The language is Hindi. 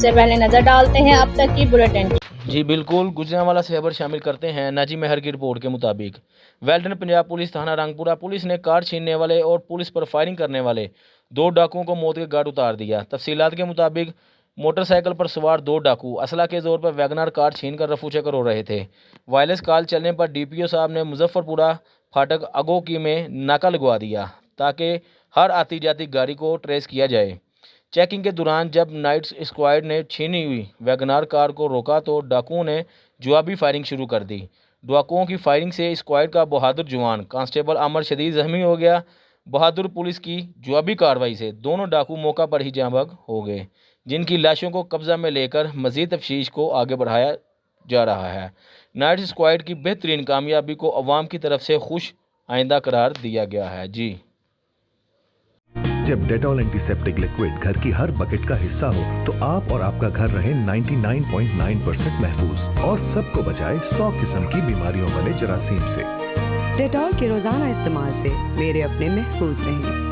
सबसे पहले नजर डालते हैं अब तक की बुलेटिन। जी बिल्कुल, गुजरांवाला से खबर शामिल करते हैं। नाजी मेहर की रिपोर्ट के मुताबिक वेल्डन पंजाब पुलिस थाना रंगपुरा पुलिस ने कार छीनने वाले और पुलिस पर फायरिंग करने वाले 2 डाकुओं को मौत के घाट उतार दिया। तफसीलात के मुताबिक मोटरसाइकिल पर सवार 2 डाकू असला के जोर पर वैगनार कार छीन कर रफू चक्कर हो रहे थे। वायरलेस कॉल चलने पर डीपीओ साहब ने मुजफ्फरपुरा फाटक अगोकी में नाका लगवा दिया ताकि हर आती जाती गाड़ी को ट्रेस किया जाए। चेकिंग के दौरान जब नाइट स्क्वाड ने छीनी हुई वैगनार कार को रोका तो डाकुओं ने जवाबी फायरिंग शुरू कर दी। डाकुओं की फायरिंग से स्क्वाड का बहादुर जवान कांस्टेबल अमर शदीद जख्मी हो गया। बहादुर पुलिस की जवाबी कार्रवाई से दोनों डाकू मौका पर ही जाँ बहक हो गए, जिनकी लाशों को कब्जा में लेकर मजीद तफ्तीश को आगे बढ़ाया जा रहा है। नाइट स्क्वाड की बेहतरीन कामयाबी को अवाम की तरफ से खुश आइंदा करार दिया गया है। जी जब डेटॉल एंटीसेप्टिक लिक्विड घर की हर बकेट का हिस्सा हो तो आप और आपका घर रहे 99.9% महफूज और सबको बचाए 100 किस्म की बीमारियों वाले जरासीम से। डेटॉल के रोजाना इस्तेमाल से मेरे अपने महफूज रहें।